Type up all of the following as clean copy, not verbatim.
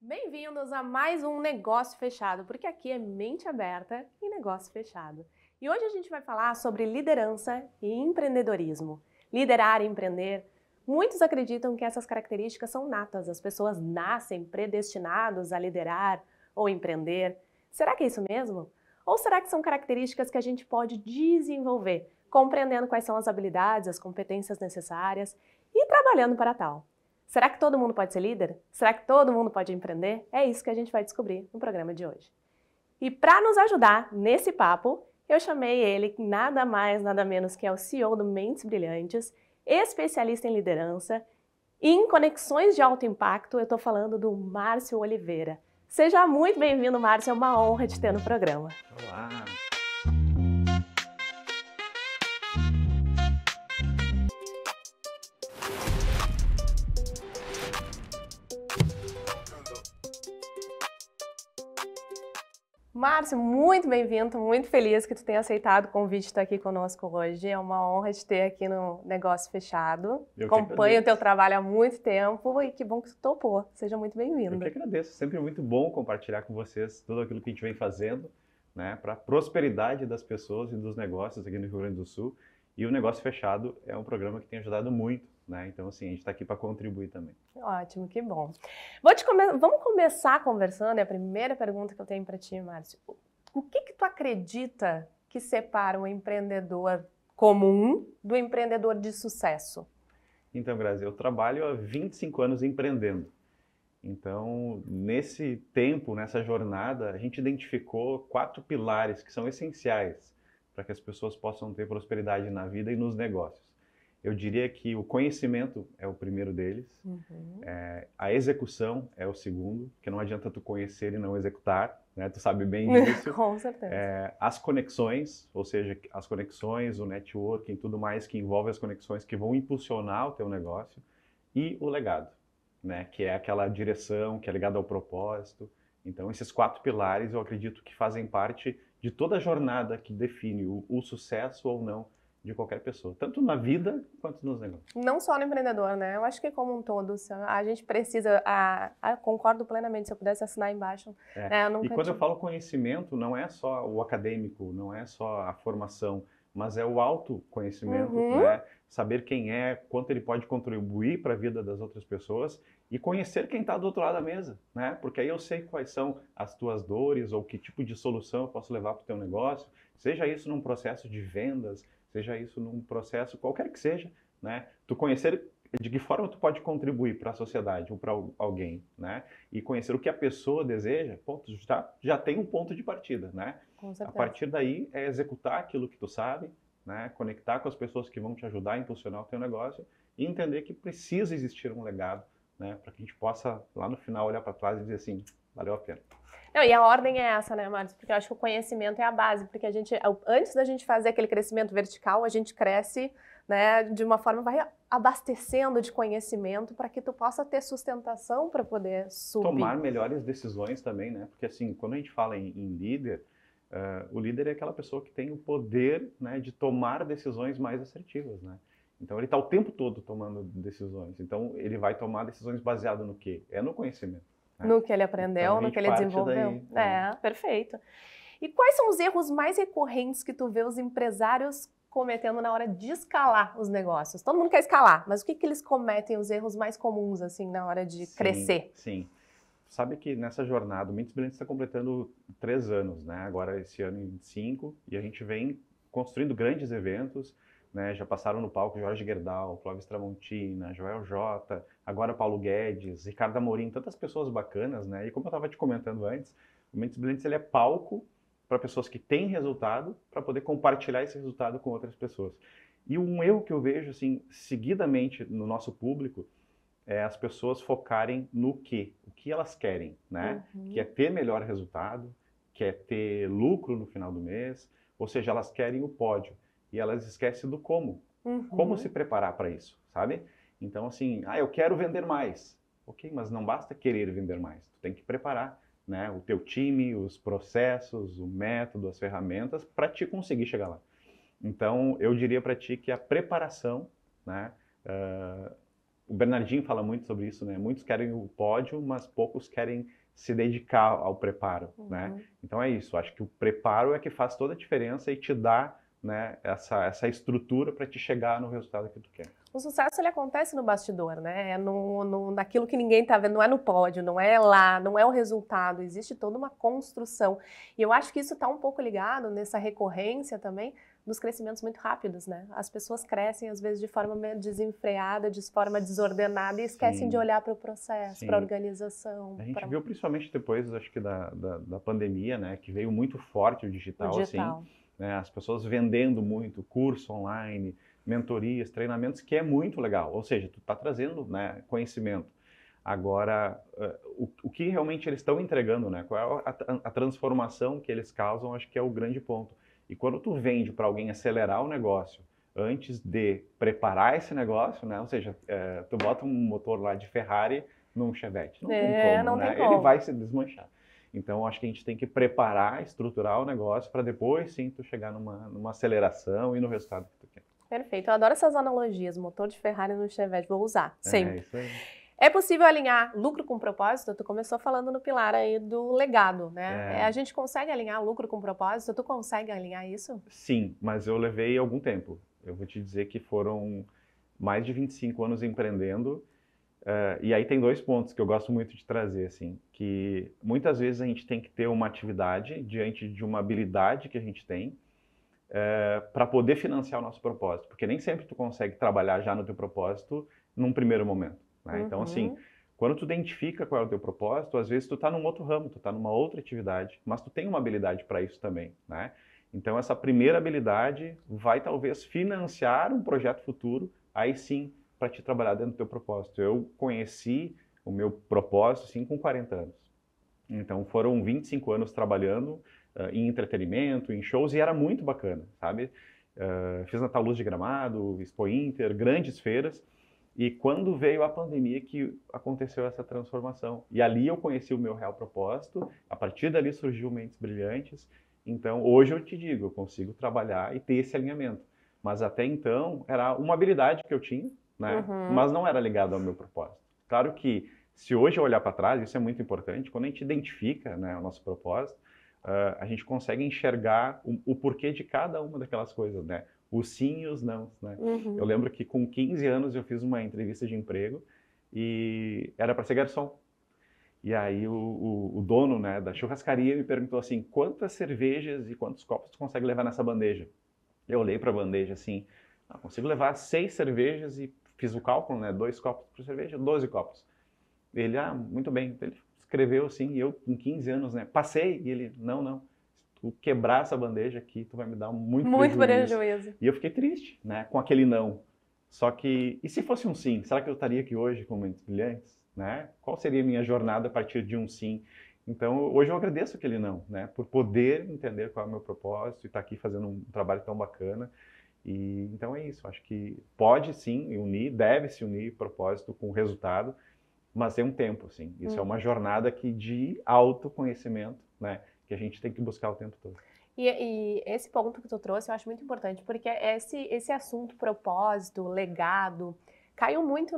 Bem-vindos a mais um Negócio Fechado, porque aqui é mente aberta e negócio fechado. E hoje a gente vai falar sobre liderança e empreendedorismo. Liderar e empreender. Muitos acreditam que essas características são natas, as pessoas nascem predestinados a liderar ou empreender. Será que é isso mesmo? Ou será que são características que a gente pode desenvolver, compreendendo quais são as habilidades, as competências necessárias e trabalhando para tal? Será que todo mundo pode ser líder? Será que todo mundo pode empreender? É isso que a gente vai descobrir no programa de hoje. E para nos ajudar nesse papo, eu chamei ele, nada mais, nada menos que é o CEO do Mentes Brilhantes, especialista em liderança e em conexões de alto impacto. Eu estou falando do Márcio Oliveira. Seja muito bem-vindo, Márcio. É uma honra te ter no programa. Olá! Márcio, muito bem-vindo, estou muito feliz que tu tenha aceitado o convite de estar aqui conosco hoje. É uma honra te ter aqui no Negócio Fechado. Acompanho o teu trabalho há muito tempo e que bom que tu topou. Seja muito bem-vindo. Eu que agradeço. Sempre muito bom compartilhar com vocês tudo aquilo que a gente vem fazendo, né, para a prosperidade das pessoas e dos negócios aqui no Rio Grande do Sul. E o Negócio Fechado é um programa que tem ajudado muito, né? Então, assim, a gente está aqui para contribuir também. Ótimo, que bom. Vamos começar conversando. É a primeira pergunta que eu tenho para ti, Márcio. O que tu acredita que separa o empreendedor comum do empreendedor de sucesso? Então, Grazi, eu trabalho há 25 anos empreendendo. Então, nesse tempo, nessa jornada, a gente identificou 4 pilares que são essenciais para que as pessoas possam ter prosperidade na vida e nos negócios. Eu diria que o conhecimento é o primeiro deles, a execução é o segundo, que não adianta tu conhecer e não executar, né? Tu sabe bem disso. Com certeza. As conexões, ou seja, as conexões, o networking, tudo mais que envolve as conexões que vão impulsionar o teu negócio, e o legado, né? Que é aquela direção que é ligada ao propósito. Então, esses 4 pilares eu acredito que fazem parte de toda a jornada que define o sucesso ou não de qualquer pessoa, tanto na vida quanto nos negócios. Não só no empreendedor, né? Eu acho que como um todo, a gente precisa, concordo plenamente, se eu pudesse assinar embaixo. Né? E quando eu falo conhecimento, não é só o acadêmico, não é só a formação, mas é o autoconhecimento, né? Saber quem é, quanto ele pode contribuir para a vida das outras pessoas e conhecer quem está do outro lado da mesa, né? Porque aí eu sei quais são as tuas dores ou que tipo de solução eu posso levar para o teu negócio, seja isso num processo de vendas, seja isso num processo qualquer que seja, né? Tu conhecer de que forma tu pode contribuir para a sociedade ou para alguém, né? E conhecer o que a pessoa deseja, pô, tu já tem um ponto de partida, né? Com certeza. A partir daí é executar aquilo que tu sabe, né? Conectar com as pessoas que vão te ajudar a impulsionar o teu negócio e entender que precisa existir um legado, né? Para que a gente possa lá no final olhar para trás e dizer assim, valeu a pena. Não, e a ordem é essa, né, Márcio? Porque eu acho que o conhecimento é a base, porque a gente, antes da gente fazer aquele crescimento vertical, a gente cresce, né, de uma forma, vai abastecendo de conhecimento para que tu possa ter sustentação para poder subir. Tomar melhores decisões também, né? Porque assim, quando a gente fala em líder, o líder é aquela pessoa que tem o poder, né, de tomar decisões mais assertivas, né? Então ele está o tempo todo tomando decisões. Então ele vai tomar decisões baseado no quê? É no conhecimento. No que ele aprendeu, então, no que ele desenvolveu. Daí, perfeito. E quais são os erros mais recorrentes que tu vê os empresários cometendo na hora de escalar os negócios? Todo mundo quer escalar, mas o que eles cometem, os erros mais comuns, assim, na hora de crescer? Sim. Sabe que nessa jornada, o Mentes Brilhantes está completando 3 anos, né? Agora esse ano em 5, e a gente vem construindo grandes eventos, né? Já passaram no palco Jorge Gerdau, Clóvis Tramontina, Joel J, agora Paulo Guedes, Ricardo Amorim, tantas pessoas bacanas, né? E como eu estava te comentando antes, o Mentes Brilhantes ele é palco para pessoas que têm resultado, para poder compartilhar esse resultado com outras pessoas. E um erro que eu vejo, assim, seguidamente no nosso público, é as pessoas focarem no quê? O que elas querem, né? Que é ter melhor resultado, que é ter lucro no final do mês, ou seja, elas querem o pódio. E elas esquecem do como. Como se preparar para isso, sabe? Então, assim, eu quero vender mais. Ok, mas não basta querer vender mais. Tu tem que preparar, né, o teu time, os processos, o método, as ferramentas para te conseguir chegar lá. Então, eu diria para ti que a preparação, né, o Bernardinho fala muito sobre isso, né? Muitos querem o pódio, mas poucos querem se dedicar ao preparo, né? Então é isso, acho que o preparo é que faz toda a diferença e te dá, né, essa estrutura para te chegar no resultado que tu quer. O sucesso, ele acontece no bastidor, né? É naquilo que ninguém tá vendo, não é no pódio, não é lá, não é o resultado, existe toda uma construção. E eu acho que isso está um pouco ligado nessa recorrência também dos crescimentos muito rápidos, né? As pessoas crescem, às vezes, de forma meio desenfreada, de forma desordenada e esquecem de olhar para o processo, para a organização. A gente viu principalmente depois, acho que da pandemia, né? Que veio muito forte o digital. Assim, né, as pessoas vendendo muito, curso online, mentorias, treinamentos, que é muito legal. Ou seja, tu está trazendo, né, conhecimento. Agora, o que realmente eles estão entregando, né? Qual é a transformação que eles causam, acho que é o grande ponto. E quando tu vende para alguém acelerar o negócio antes de preparar esse negócio, né? Ou seja, tu bota um motor lá de Ferrari num Chevette. Não tem como, não né? tem como. Ele vai se desmanchar. Então, acho que a gente tem que preparar, estruturar o negócio para depois, sim, tu chegar numa aceleração e no resultado que tu quer. Perfeito. Eu adoro essas analogias. Motor de Ferrari no Chevette. Vou usar, sempre. É isso aí. É possível alinhar lucro com propósito? Tu começou falando no pilar aí do legado, né? A gente consegue alinhar lucro com propósito? Tu consegue alinhar isso? Sim, mas eu levei algum tempo. Eu vou te dizer que foram mais de 25 anos empreendendo. E aí tem 2 pontos que eu gosto muito de trazer, assim, que muitas vezes a gente tem que ter uma atividade diante de uma habilidade que a gente tem para poder financiar o nosso propósito, porque nem sempre tu consegue trabalhar já no teu propósito num primeiro momento, né? Então, assim, quando tu identifica qual é o teu propósito, às vezes tu tá num outro ramo, tu tá numa outra atividade, mas tu tem uma habilidade para isso também, né? Então, essa primeira habilidade vai talvez financiar um projeto futuro, aí sim, para te trabalhar dentro do teu propósito. Eu conheci o meu propósito, assim, com 40 anos. Então, foram 25 anos trabalhando em entretenimento, em shows, e era muito bacana, sabe? Fiz Natal Luz de Gramado, Expo Inter, grandes feiras, e quando veio a pandemia que aconteceu essa transformação. E ali eu conheci o meu real propósito, a partir dali surgiu Mentes Brilhantes. Então, hoje eu te digo, eu consigo trabalhar e ter esse alinhamento. Mas até então, era uma habilidade que eu tinha, né? Mas não era ligado ao meu propósito. Claro que, se hoje eu olhar para trás, isso é muito importante, quando a gente identifica, né, o nosso propósito, a gente consegue enxergar o porquê de cada uma daquelas coisas, né? Os sim e os não, né? Eu lembro que com 15 anos eu fiz uma entrevista de emprego e era para ser garçom. E aí o dono, né, da churrascaria me perguntou assim, quantas cervejas e quantos copos tu consegue levar nessa bandeja? Eu olhei para a bandeja assim, consigo levar 6 cervejas e fiz o cálculo, né, 2 copos por cerveja, 12 copos. Ele, muito bem. Ele escreveu assim, e eu com 15 anos, né, passei, e ele, não, se tu quebrar essa bandeja aqui, tu vai me dar muito prejuízo. E eu fiquei triste, né, com aquele não. Só que, e se fosse um sim? Será que eu estaria aqui hoje com Mentes Brilhantes? Né? Qual seria a minha jornada a partir de um sim? Então, hoje eu agradeço aquele não, né, por poder entender qual é o meu propósito e estar aqui fazendo um trabalho tão bacana. E então é isso, acho que pode sim unir, deve se unir propósito com resultado, mas tem um tempo, assim. Isso é uma jornada de autoconhecimento, né, que a gente tem que buscar o tempo todo. E esse ponto que tu trouxe eu acho muito importante, porque esse assunto propósito, legado, caiu muito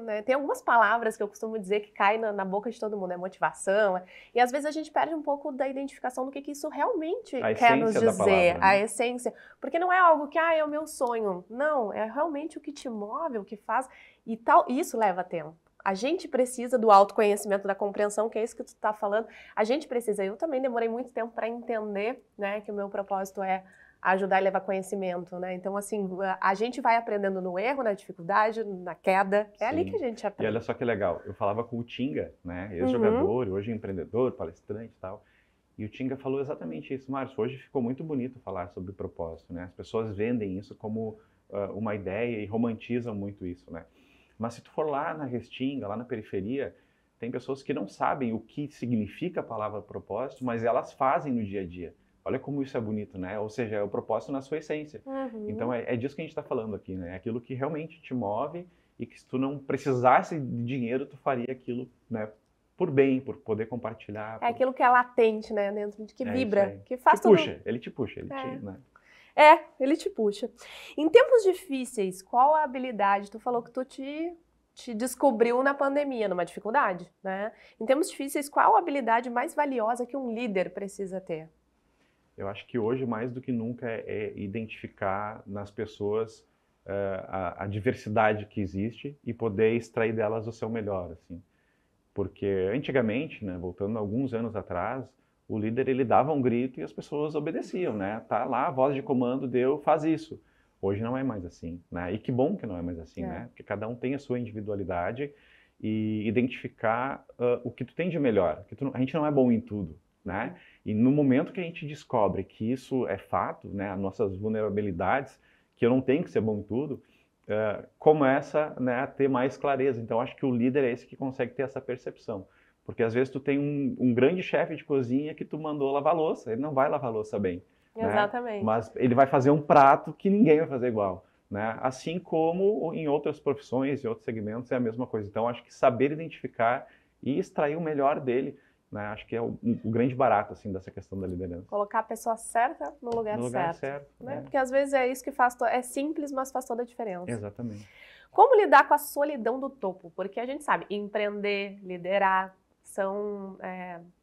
né? Tem algumas palavras que eu costumo dizer que caem na boca de todo mundo, é motivação, e às vezes a gente perde um pouco da identificação do que isso realmente quer nos dizer, palavra, né? A essência, porque não é algo que, é o meu sonho, não, é realmente o que te move, o que faz, e tal, isso leva tempo. A gente precisa do autoconhecimento, da compreensão, que é isso que tu está falando, a gente precisa, eu também demorei muito tempo para entender, né, que o meu propósito é ajudar e levar conhecimento, né? Então, assim, a gente vai aprendendo no erro, na dificuldade, na queda. É ali que a gente aprende. E olha só que legal, eu falava com o Tinga, né? Ex-jogador, hoje empreendedor, palestrante e tal. E o Tinga falou exatamente isso. Márcio, hoje ficou muito bonito falar sobre propósito, né? As pessoas vendem isso como uma ideia e romantizam muito isso, né? Mas se tu for lá na Restinga, lá na periferia, tem pessoas que não sabem o que significa a palavra propósito, mas elas fazem no dia a dia. Olha como isso é bonito, né? Ou seja, é o propósito na sua essência. Então é disso que a gente está falando aqui, né? É aquilo que realmente te move e que se tu não precisasse de dinheiro, tu faria aquilo, né? Por bem, por poder compartilhar. É aquilo que é latente, né? Dentro de que vibra, que faz tudo. Ele te puxa, né? Ele te puxa. Em tempos difíceis, qual a habilidade? Tu falou que tu te te descobriu na pandemia, numa dificuldade, né? Em tempos difíceis, qual a habilidade mais valiosa que um líder precisa ter? Eu acho que hoje, mais do que nunca, é identificar nas pessoas a diversidade que existe e poder extrair delas o seu melhor, assim. Porque antigamente, né, voltando alguns anos atrás, o líder ele dava um grito e as pessoas obedeciam, né? Tá lá, a voz de comando deu, faz isso. Hoje não é mais assim, né? E que bom que não é mais assim, né? Porque cada um tem a sua individualidade e identificar o que tu tem de melhor. Que a gente não é bom em tudo, né? E no momento que a gente descobre que isso é fato, né? As nossas vulnerabilidades, que eu não tenho que ser bom em tudo, começa, né, a ter mais clareza. Então, acho que o líder é esse que consegue ter essa percepção. Porque às vezes tu tem um grande chefe de cozinha que tu mandou lavar louça, ele não vai lavar louça bem, né? Exatamente. Mas ele vai fazer um prato que ninguém vai fazer igual, né? Assim como em outras profissões, em outros segmentos, é a mesma coisa. Então, acho que saber identificar e extrair o melhor dele, né? Acho que é o grande barato, assim, dessa questão da liderança. Colocar a pessoa certa no lugar certo. Né? Porque às vezes é isso que faz, é simples, mas faz toda a diferença. Exatamente. Como lidar com a solidão do topo? Porque a gente sabe, empreender, liderar, são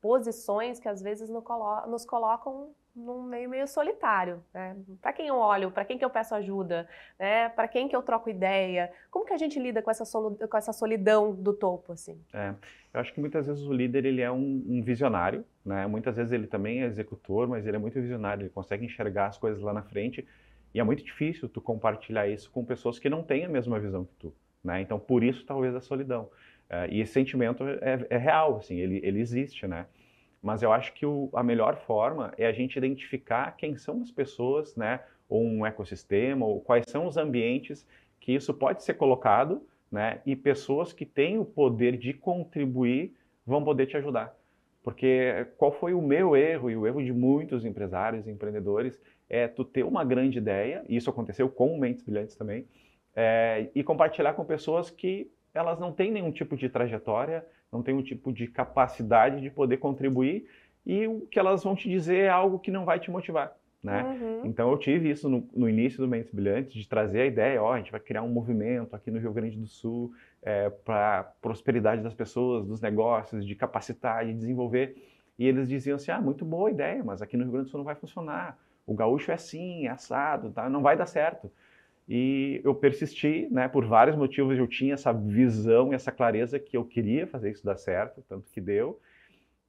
posições que às vezes nos colocam num meio solitário, né? Para quem eu olho, para quem que eu peço ajuda, né? Para quem que eu troco ideia? Como que a gente lida com essa solidão do topo, assim? Eu acho que muitas vezes o líder ele é um visionário, né? Muitas vezes ele também é executor, mas ele é muito visionário, ele consegue enxergar as coisas lá na frente e é muito difícil tu compartilhar isso com pessoas que não têm a mesma visão que tu, né? Então, por isso, talvez, a solidão. E esse sentimento é real, assim, ele existe, né? Mas eu acho que a melhor forma é a gente identificar quem são as pessoas, né? Ou um ecossistema, ou quais são os ambientes que isso pode ser colocado, né? E pessoas que têm o poder de contribuir vão poder te ajudar. Porque qual foi o meu erro e o erro de muitos empresários e empreendedores é tu ter uma grande ideia, e isso aconteceu com o Mentes Brilhantes também, e compartilhar com pessoas que elas não têm nenhum tipo de trajetória, não têm um tipo de capacidade de poder contribuir e o que elas vão te dizer é algo que não vai te motivar, né? Uhum. Então eu tive isso no início do Mentes Brilhantes, de trazer a ideia, a gente vai criar um movimento aqui no Rio Grande do Sul para prosperidade das pessoas, dos negócios, de capacitar, de desenvolver. E eles diziam assim, muito boa ideia, mas aqui no Rio Grande do Sul não vai funcionar. O gaúcho é assim, é assado, tá? Não vai dar certo. E eu persisti, né, por vários motivos, eu tinha essa visão e essa clareza que eu queria fazer isso dar certo, tanto que deu.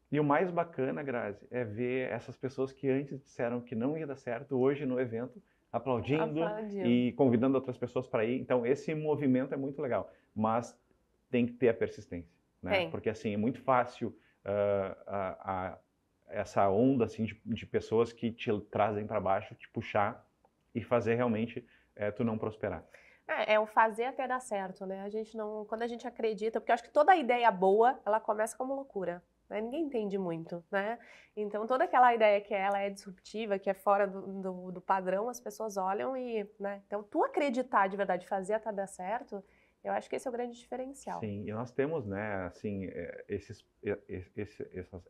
E o mais bacana, Grazi, é ver essas pessoas que antes disseram que não ia dar certo, hoje no evento, aplaudindo e convidando outras pessoas para ir. Então, esse movimento é muito legal, mas tem que ter a persistência, né? Porque, assim, é muito fácil essa onda, assim, de pessoas que te trazem para baixo, te puxar e fazer realmente tu não prosperar. É o fazer até dar certo, né? Quando a gente acredita, porque eu acho que toda ideia boa, ela começa como loucura, né? Ninguém entende muito, né? Então, toda aquela ideia que ela é disruptiva, que é fora do padrão, as pessoas olham né? Então, tu acreditar de verdade, fazer até dar certo, eu acho que esse é o grande diferencial. Sim, e nós temos, né, assim,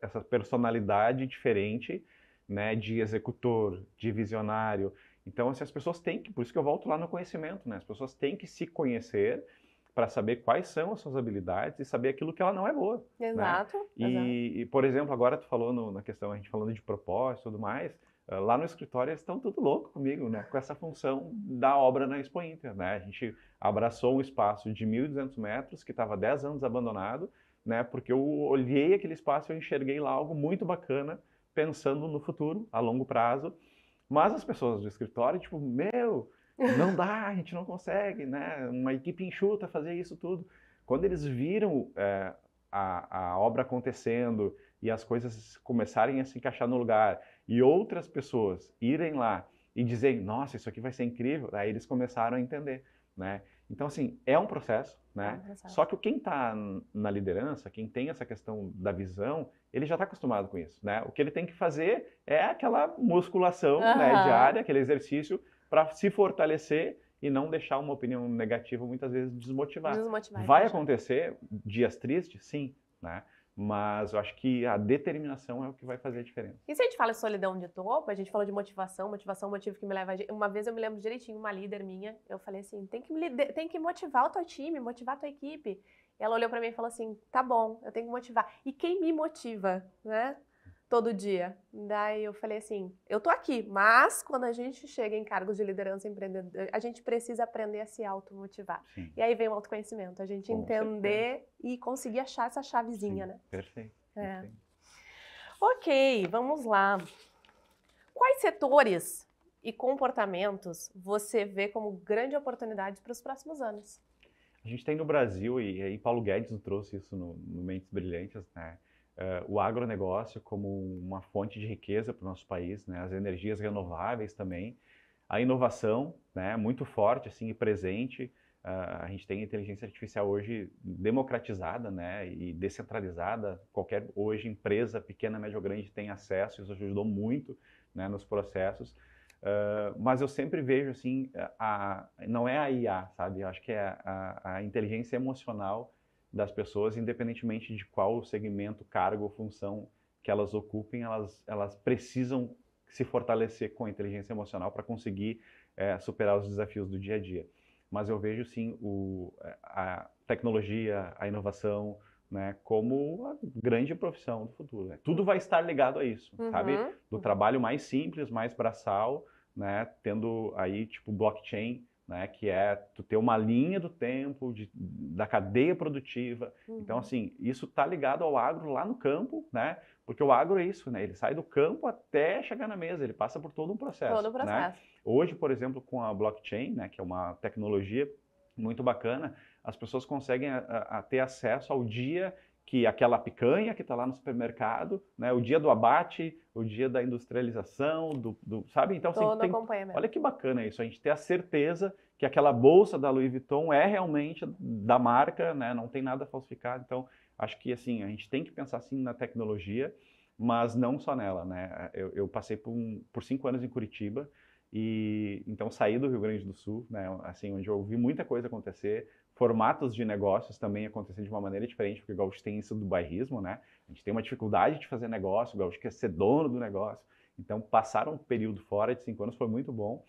essa personalidade diferente, né, de executor, de visionário. Então, assim, as pessoas têm que, por isso que eu volto lá no conhecimento, né? As pessoas têm que se conhecer para saber quais são as suas habilidades e saber aquilo que ela não é boa. Exato. Né? E, por exemplo, agora tu falou na questão, a gente falando de propósito e tudo mais, lá no escritório eles estão tudo louco comigo, né? Com essa função da obra na Expo Inter, né? A gente abraçou um espaço de 1.200 metros que estava 10 anos abandonado, né? Porque eu olhei aquele espaço e eu enxerguei lá algo muito bacana, pensando no futuro, a longo prazo. Mas as pessoas do escritório, tipo, não dá, a gente não consegue, né? Uma equipe enxuta fazer isso tudo. Quando eles viram a obra acontecendo e as coisas começarem a se encaixar no lugar e outras pessoas irem lá e dizerem, nossa, isso aqui vai ser incrível, aí eles começaram a entender, né? Então, assim, é um processo, né? Só que quem está na liderança, quem tem essa questão da visão, ele já está acostumado com isso, né? O que ele tem que fazer é aquela musculação, né, diária, aquele exercício para se fortalecer e não deixar uma opinião negativa muitas vezes desmotivar. Vai acontecer dias tristes? Sim, né? mas eu acho que a determinação é o que vai fazer a diferença. E se a gente fala de solidão de topo, a gente falou de motivação, motivação é o motivo que me leva... Uma vez eu me lembro direitinho, uma líder minha, eu falei assim, tem que motivar o teu time, motivar a tua equipe. E ela olhou pra mim e falou assim, tá bom, eu tenho que motivar. E quem me motiva, né? Todo dia. Daí eu falei assim, eu tô aqui, mas quando a gente chega em cargos de liderança empreendedora, a gente precisa aprender a se automotivar. Sim. E aí vem o autoconhecimento, a gente Com entender e conseguir achar essa chavezinha, Sim, né? perfeito. É. Perfeito. Ok, vamos lá. Quais setores e comportamentos você vê como grande oportunidade para os próximos anos? A gente tem no Brasil, e aí Paulo Guedes nos trouxe isso no Mentes Brilhantes, né? O agronegócio como uma fonte de riqueza para o nosso país, né? As energias renováveis também, a inovação, né? Muito forte assim, e presente. A gente tem a inteligência artificial hoje democratizada, né? E descentralizada. Qualquer hoje empresa, pequena, média ou grande, tem acesso. Isso ajudou muito, né? Nos processos. Mas eu sempre vejo assim, não é a IA, sabe? Eu acho que é a inteligência emocional das pessoas, independentemente de qual segmento, cargo ou função que elas ocupem, elas precisam se fortalecer com a inteligência emocional para conseguir superar os desafios do dia a dia. Mas eu vejo sim a tecnologia, a inovação, né, como a grande profissão do futuro. Né? Tudo vai estar ligado a isso, sabe? Do trabalho mais simples, mais braçal, né, tendo aí tipo blockchain, né, que é tu ter uma linha do tempo, da cadeia produtiva. Então, assim, isso está ligado ao agro lá no campo, né? Porque o agro é isso, né? Ele sai do campo até chegar na mesa, ele passa por todo um processo. Todo o processo. Né? Hoje, por exemplo, com a blockchain, né, que é uma tecnologia muito bacana, as pessoas conseguem ter acesso ao dia que aquela picanha que está lá no supermercado, né, o dia do abate, o dia da industrialização, sabe? Então, assim, olha que bacana isso, a gente ter a certeza que aquela bolsa da Louis Vuitton é realmente da marca, né, não tem nada falsificado. Então, acho que assim, a gente tem que pensar assim na tecnologia, mas não só nela, né? Eu passei por 5 anos em Curitiba, e então saí do Rio Grande do Sul, né, assim, onde eu vi muita coisa acontecer, formatos de negócios também acontecendo de uma maneira diferente, porque o gaúcho tem isso do bairrismo, né? A gente tem uma dificuldade de fazer negócio, o gaúcho quer ser dono do negócio. Então, passar um período fora de 5 anos foi muito bom.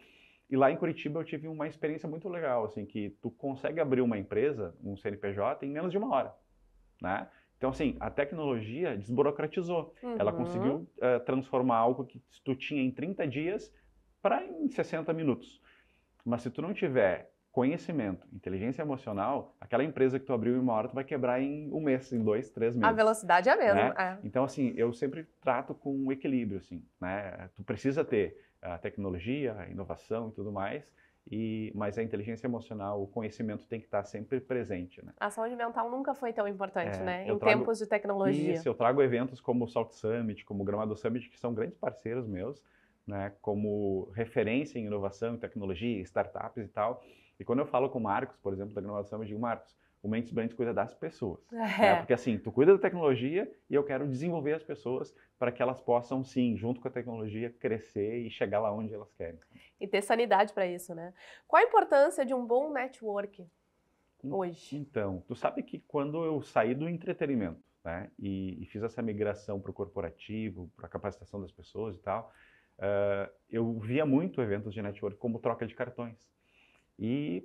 E lá em Curitiba eu tive uma experiência muito legal, assim, que tu consegue abrir uma empresa, um CNPJ, em menos de 1 hora, né? Então, assim, a tecnologia desburocratizou. Ela conseguiu transformar algo que tu tinha em 30 dias para em 60 minutos. Mas se tu não tiver conhecimento, inteligência emocional, aquela empresa que tu abriu em 1 hora, tu vai quebrar em 1 mês, em 2, 3 meses. A velocidade é a mesma. Né? Então, assim, eu sempre trato com um equilíbrio, assim, né? Tu precisa ter a tecnologia, a inovação e tudo mais, mas a inteligência emocional, o conhecimento tem que estar sempre presente, né? A saúde mental nunca foi tão importante, né? Em tempos de tecnologia. Isso, eu trago eventos como o Salt Summit, como o Gramado Summit, que são grandes parceiros meus, né? Como referência em inovação, em tecnologia, startups e tal. E quando eu falo com o Marcos, por exemplo, da Gramado Summit, eu digo, Marcos, o Mentes Brilhantes cuida das pessoas. Né? Porque assim, tu cuida da tecnologia e eu quero desenvolver as pessoas para que elas possam, sim, junto com a tecnologia, crescer e chegar lá onde elas querem. E ter sanidade para isso, né? Qual a importância de um bom network hoje? Então, tu sabe que quando eu saí do entretenimento, né, e fiz essa migração para o corporativo, para a capacitação das pessoas e tal, eu via muito eventos de network como troca de cartões. E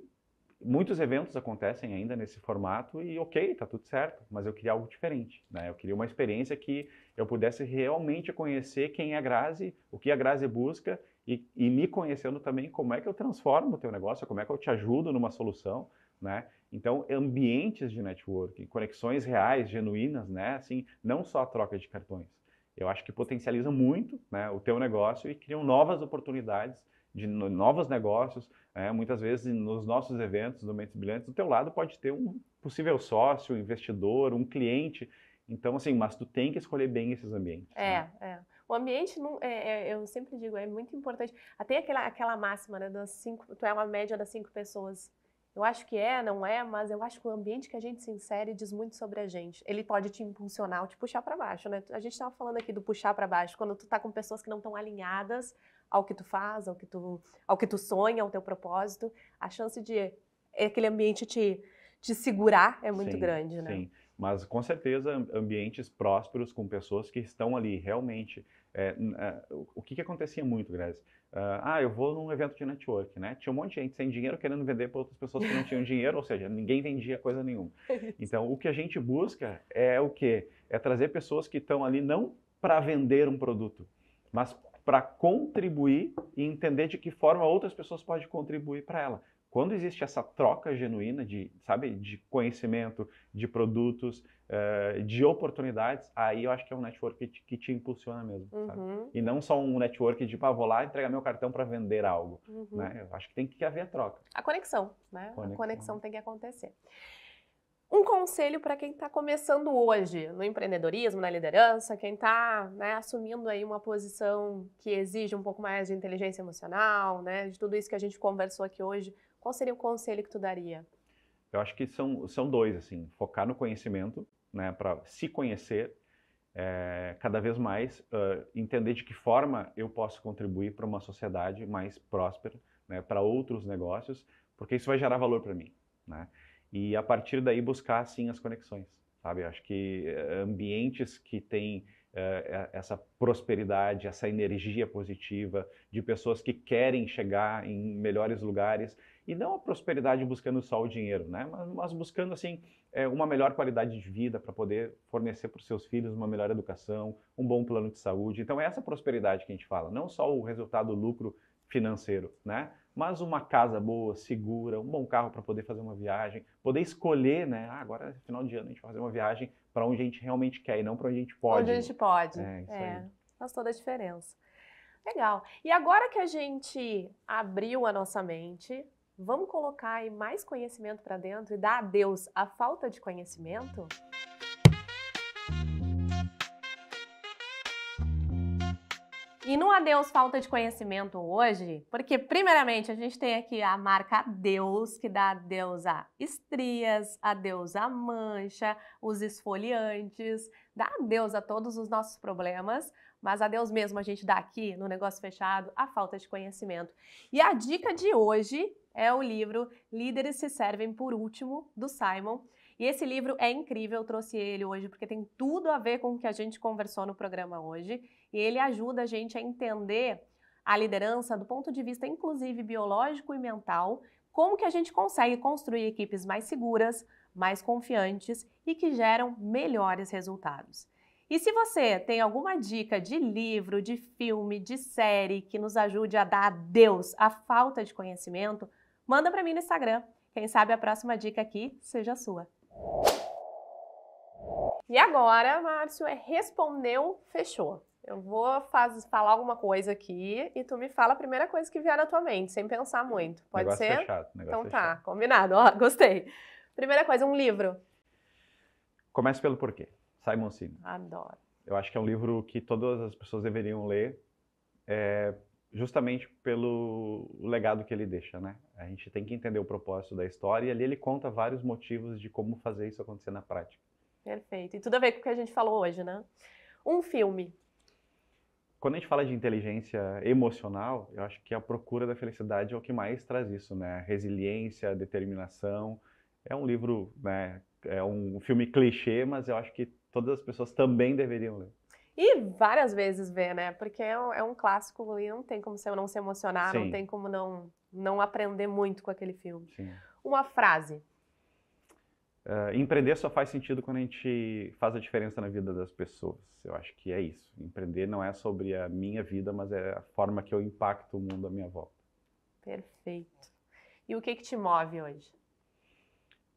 muitos eventos acontecem ainda nesse formato e ok, tá tudo certo, mas eu queria algo diferente, né? Eu queria uma experiência que eu pudesse realmente conhecer quem é a Grazi, o que a Grazi busca e me conhecendo também como é que eu transformo o teu negócio, como é que eu te ajudo numa solução, né? Então, ambientes de networking, conexões reais, genuínas, né? Assim, não só a troca de cartões. Eu acho que potencializam muito, né, o teu negócio e criam novas oportunidades de novos negócios. Muitas vezes nos nossos eventos do Mentes Brilhantes, do teu lado pode ter um possível sócio, um investidor, um cliente. Então, assim, mas tu tem que escolher bem esses ambientes. Né? O ambiente, eu sempre digo, é muito importante. Até aquela máxima, né, tu é uma média das 5 pessoas. Eu acho que não é, mas eu acho que o ambiente que a gente se insere diz muito sobre a gente. Ele pode te impulsionar ou te puxar para baixo, né? A gente estava falando aqui do puxar para baixo, quando tu tá com pessoas que não estão alinhadas ao que tu faz, ao que tu sonha, ao teu propósito, a chance de aquele ambiente te segurar é muito grande, né? Sim. Mas, com certeza, ambientes prósperos com pessoas que estão ali realmente. O que acontecia muito, Grazi? Eu vou num evento de network, né? Tinha um monte de gente sem dinheiro querendo vender para outras pessoas que não tinham dinheiro, ou seja, ninguém vendia coisa nenhuma. Então, o que a gente busca é o quê? É trazer pessoas que estão ali não para vender um produto, mas para contribuir e entender de que forma outras pessoas podem contribuir para ela. Quando existe essa troca genuína de, sabe, de conhecimento, de produtos, de oportunidades, aí eu acho que é um network que te impulsiona mesmo, sabe? E não só um network de, vou lá entregar meu cartão para vender algo, né? Eu acho que tem que haver a troca. A conexão, né? A conexão tem que acontecer. Um conselho para quem está começando hoje no empreendedorismo, na liderança, quem está, né, assumindo aí uma posição que exige um pouco mais de inteligência emocional, né, de tudo isso que a gente conversou aqui hoje, qual seria o conselho que tu daria? Eu acho que são dois, assim, focar no conhecimento, né, para se conhecer cada vez mais, entender de que forma eu posso contribuir para uma sociedade mais próspera, né, para outros negócios, porque isso vai gerar valor para mim, né? E a partir daí buscar, sim, as conexões, sabe? Eu acho que ambientes que têm essa prosperidade, essa energia positiva, de pessoas que querem chegar em melhores lugares, e não a prosperidade buscando só o dinheiro, né? Mas buscando, assim, uma melhor qualidade de vida para poder fornecer para os seus filhos uma melhor educação, um bom plano de saúde. Então é essa prosperidade que a gente fala, não só o resultado, o lucro financeiro, né? Mas uma casa boa, segura, um bom carro para poder fazer uma viagem, poder escolher, né? Agora, final de ano, a gente vai fazer uma viagem para onde a gente realmente quer e não para onde a gente pode. Onde a gente pode. Isso aí. Faz toda a diferença. Legal. E agora que a gente abriu a nossa mente, vamos colocar aí mais conhecimento para dentro e dar adeus à falta de conhecimento? E no adeus falta de conhecimento hoje, porque primeiramente a gente tem aqui a marca Adeus, que dá adeus a estrias, adeus a mancha, os esfoliantes, dá adeus a todos os nossos problemas, mas adeus mesmo a gente dá aqui no Negócio Fechado a falta de conhecimento. E a dica de hoje é o livro Líderes se Servem por Último, do Simon. E esse livro é incrível, eu trouxe ele hoje porque tem tudo a ver com o que a gente conversou no programa hoje. E ele ajuda a gente a entender a liderança do ponto de vista, inclusive, biológico e mental, como que a gente consegue construir equipes mais seguras, mais confiantes e que geram melhores resultados. E se você tem alguma dica de livro, de filme, de série que nos ajude a dar adeus à falta de conhecimento, manda para mim no Instagram. Quem sabe a próxima dica aqui seja sua. E agora, Márcio, respondeu, fechou. Eu vou falar alguma coisa aqui e tu me fala a primeira coisa que vier na tua mente, sem pensar muito. Pode negócio ser? Fechado, então fechado. Tá, combinado. Ó, gostei. Primeira coisa, um livro. Comece pelo porquê. Simon Sinek. Adoro. Eu acho que é um livro que todas as pessoas deveriam ler, justamente pelo legado que ele deixa, né? A gente tem que entender o propósito da história e ali ele conta vários motivos de como fazer isso acontecer na prática. Perfeito. E tudo a ver com o que a gente falou hoje, né? Um filme. Quando a gente fala de inteligência emocional, eu acho que a procura da felicidade é o que mais traz isso, né? Resiliência, determinação. É um livro, né? É um filme clichê, mas eu acho que todas as pessoas também deveriam ler. E várias vezes ver, né? Porque é um clássico e não tem como você não se emocionar, Sim. Não tem como não aprender muito com aquele filme. Sim. Uma frase. Empreender só faz sentido quando a gente faz a diferença na vida das pessoas. Eu acho que é isso. Empreender não é sobre a minha vida, mas é a forma que eu impacto o mundo à minha volta. Perfeito. E o que te move hoje?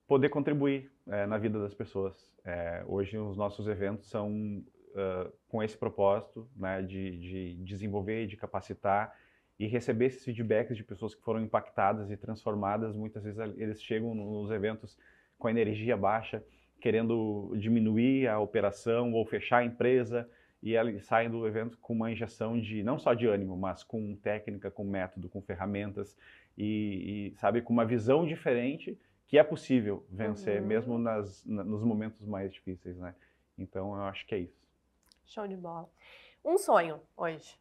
Poder contribuir na vida das pessoas. Hoje os nossos eventos são com esse propósito, né, de desenvolver, de capacitar e receber esses feedbacks de pessoas que foram impactadas e transformadas. Muitas vezes eles chegam nos eventos com a energia baixa, querendo diminuir a operação ou fechar a empresa, e eles saem do evento com uma injeção de não só de ânimo, mas com técnica, com método, com ferramentas e sabe, com uma visão diferente que é possível vencer mesmo nos momentos mais difíceis, né? Então eu acho que é isso. Show de bola. Um sonho hoje?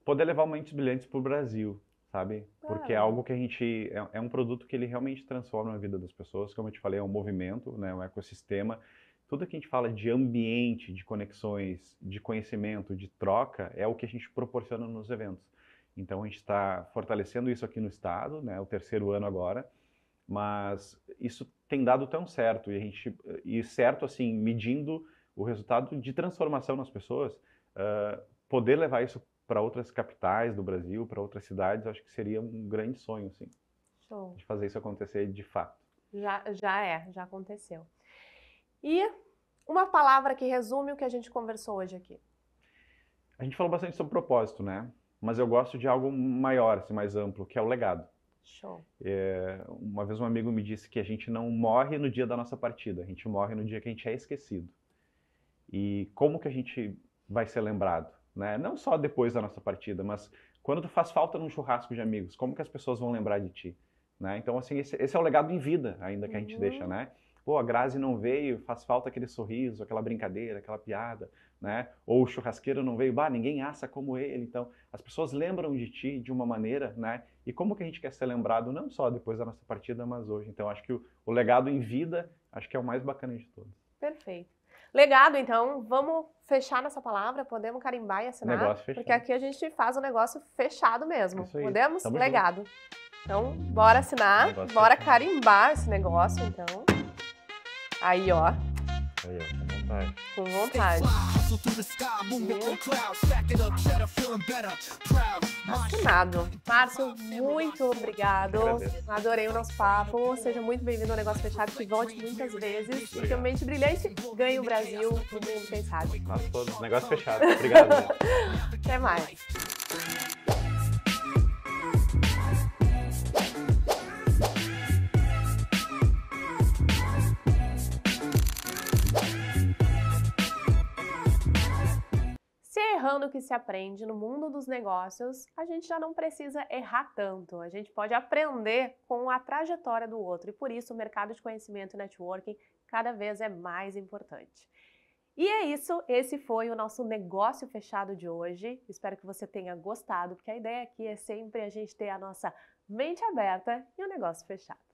Poder levar Mentes Brilhantes para o Brasil, sabe? Porque é Ah. algo que a gente... É um produto que ele realmente transforma a vida das pessoas. Como eu te falei, é um movimento, né? Um ecossistema. Tudo que a gente fala de ambiente, de conexões, de conhecimento, de troca, é o que a gente proporciona nos eventos. Então, a gente está fortalecendo isso aqui no estado, né? O 3º ano agora. Mas isso tem dado tão certo. E certo, assim, medindo o resultado de transformação nas pessoas, poder levar isso para outras capitais do Brasil, para outras cidades, acho que seria um grande sonho, assim, Show. de fazer isso acontecer de fato. Já aconteceu. E uma palavra que resume o que a gente conversou hoje aqui. A gente falou bastante sobre propósito, né? Mas eu gosto de algo maior, assim, mais amplo, que é o legado. Show. Uma vez um amigo me disse que a gente não morre no dia da nossa partida, a gente morre no dia que a gente é esquecido. E como que a gente vai ser lembrado, né? Não só depois da nossa partida, mas quando tu faz falta num churrasco de amigos, como que as pessoas vão lembrar de ti, né? Então, assim, esse é o legado em vida ainda que a gente deixa, né? Pô, a Grazi não veio, faz falta aquele sorriso, aquela brincadeira, aquela piada, né? Ou o churrasqueiro não veio, ninguém assa como ele. Então, as pessoas lembram de ti de uma maneira, né? E como que a gente quer ser lembrado não só depois da nossa partida, mas hoje. Então, acho que o legado em vida, acho que é o mais bacana de todos. Perfeito. Legado, então, vamos fechar nessa palavra, podemos carimbar e assinar? Negócio fechado. Porque aqui a gente faz o negócio fechado mesmo. Isso aí. Podemos? Tamo Legado. Junto. Então, bora assinar, Negócio bora fechado. carimbar esse negócio, então. Aí, ó. Aí, ó, com vontade. Com vontade. Assinado. Márcio, muito obrigado. Agradeço. Adorei o nosso papo. Seja muito bem-vindo ao Negócio Fechado, que volte muitas vezes. E que a Mente Brilhante ganhe o Brasil, o mundo, quem sabe. Nós todos. Negócio fechado. Obrigado. Até mais. Errando que se aprende no mundo dos negócios, a gente já não precisa errar tanto. A gente pode aprender com a trajetória do outro e por isso o mercado de conhecimento e networking cada vez é mais importante. E é isso, esse foi o nosso Negócio Fechado de hoje. Espero que você tenha gostado, porque a ideia aqui é sempre a gente ter a nossa mente aberta e o negócio fechado.